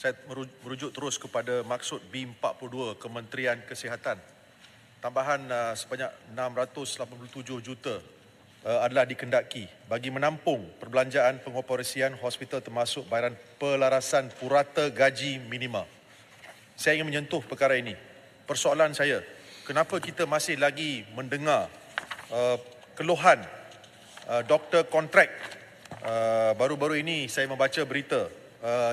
Saya merujuk terus kepada maksud B42 Kementerian Kesihatan. Tambahan sebanyak 687 juta adalah dikendaki bagi menampung perbelanjaan pengoperasian hospital termasuk bayaran pelarasan purata gaji minima. Saya ingin menyentuh perkara ini. Persoalan saya, kenapa kita masih lagi mendengar keluhan doktor kontrak? Baru-baru ini saya membaca berita.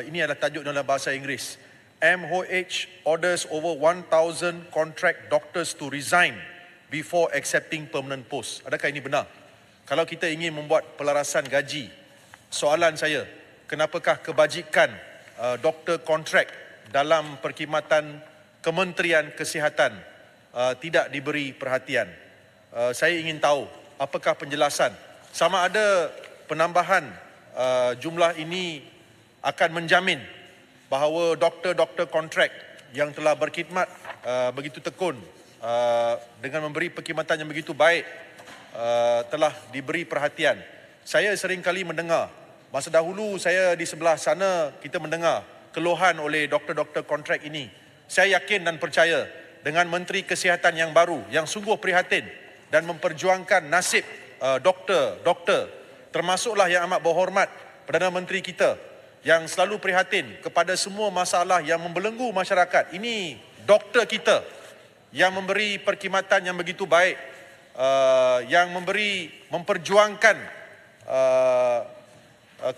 Ini adalah tajuk dalam bahasa Inggeris. MOH orders over 1,000 contract doctors to resign before accepting permanent post. Adakah ini benar? Kalau kita ingin membuat pelarasan gaji, soalan saya, kenapakah kebajikan doktor kontrak dalam perkhidmatan Kementerian Kesihatan tidak diberi perhatian? Saya ingin tahu apakah penjelasan. Sama ada penambahan jumlah ini akan menjamin bahawa doktor-doktor kontrak yang telah berkhidmat begitu tekun dengan memberi perkhidmatan yang begitu baik telah diberi perhatian. Saya sering kali mendengar, masa dahulu saya di sebelah sana, kita mendengar keluhan oleh doktor-doktor kontrak ini. Saya yakin dan percaya dengan Menteri Kesihatan yang baru, yang sungguh prihatin dan memperjuangkan nasib doktor-doktor, termasuklah yang amat berhormat Perdana Menteri kita, yang selalu prihatin kepada semua masalah yang membelenggu masyarakat. Ini doktor kita yang memberi perkhidmatan yang begitu baik, yang memperjuangkan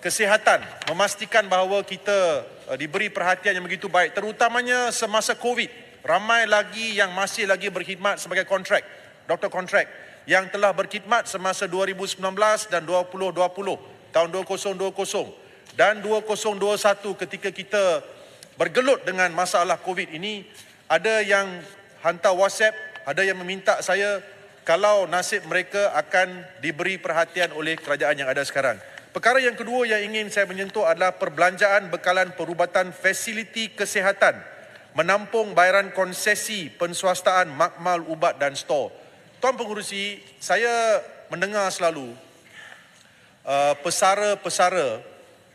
kesihatan, memastikan bahawa kita diberi perhatian yang begitu baik, terutamanya semasa COVID. Ramai lagi yang masih lagi berkhidmat sebagai kontrak, doktor kontrak yang telah berkhidmat semasa 2019 dan 2020, tahun 2020 dan 2021 ketika kita bergelut dengan masalah COVID ini. Ada yang hantar WhatsApp, ada yang meminta saya kalau nasib mereka akan diberi perhatian oleh kerajaan yang ada sekarang. Perkara yang kedua yang ingin saya menyentuh adalah perbelanjaan bekalan perubatan fasiliti kesihatan, menampung bayaran konsesi penswastaan makmal ubat dan stor. Tuan Pengerusi, saya mendengar selalu pesara-pesara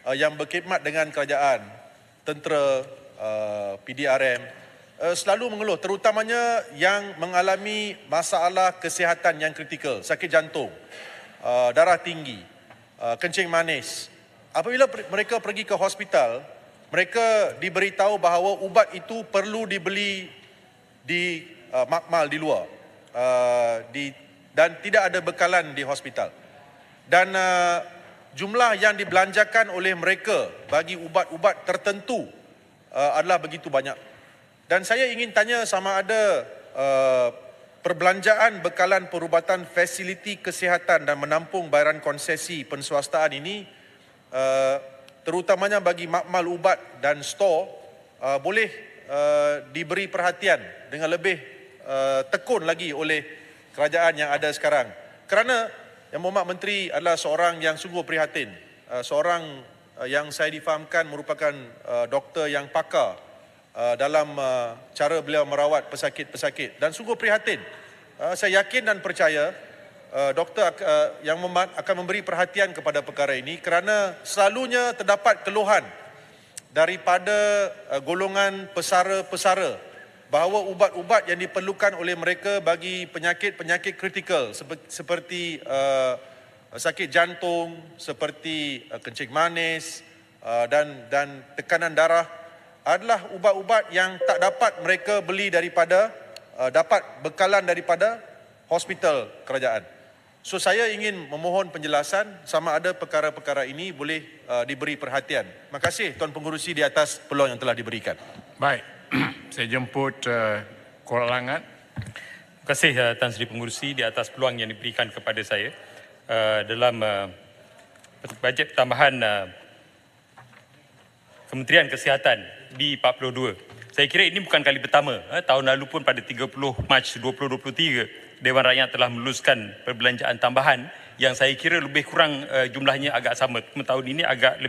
yang berkhidmat dengan kerajaan, tentera, PDRM, selalu mengeluh, terutamanya yang mengalami masalah kesihatan yang kritikal, sakit jantung, darah tinggi, kencing manis. Apabila mereka pergi ke hospital, mereka diberitahu bahawa ubat itu perlu dibeli di makmal di luar, dan tidak ada bekalan di hospital. Dan jumlah yang dibelanjakan oleh mereka bagi ubat-ubat tertentu adalah begitu banyak. Dan saya ingin tanya sama ada perbelanjaan bekalan perubatan fasiliti kesihatan dan menampung bayaran konsesi penswastaan ini, terutamanya bagi makmal ubat dan stor, boleh diberi perhatian dengan lebih tekun lagi oleh kerajaan yang ada sekarang. Kerana Yang Berhormat Menteri adalah seorang yang sungguh prihatin, seorang yang saya difahamkan merupakan doktor yang pakar dalam cara beliau merawat pesakit-pesakit dan sungguh prihatin. Saya yakin dan percaya doktor yang akan memberi perhatian kepada perkara ini kerana selalunya terdapat keluhan daripada golongan pesara-pesara bahawa ubat-ubat yang diperlukan oleh mereka bagi penyakit-penyakit kritikal seperti sakit jantung, seperti kencing manis dan tekanan darah adalah ubat-ubat yang tak dapat mereka beli daripada dapat bekalan daripada hospital kerajaan. So saya ingin memohon penjelasan sama ada perkara-perkara ini boleh diberi perhatian. Terima kasih Tuan Pengerusi di atas peluang yang telah diberikan. Baik. Saya jemput Kolangan. Terima kasih Tan Sri Pengerusi di atas peluang yang diberikan kepada saya dalam bajet tambahan Kementerian Kesihatan B42. Saya kira ini bukan kali pertama. Tahun lalu pun pada 30 Mac 2023, Dewan Rakyat telah meluluskan perbelanjaan tambahan yang saya kira lebih kurang jumlahnya agak sama. Tahun ini agak lebih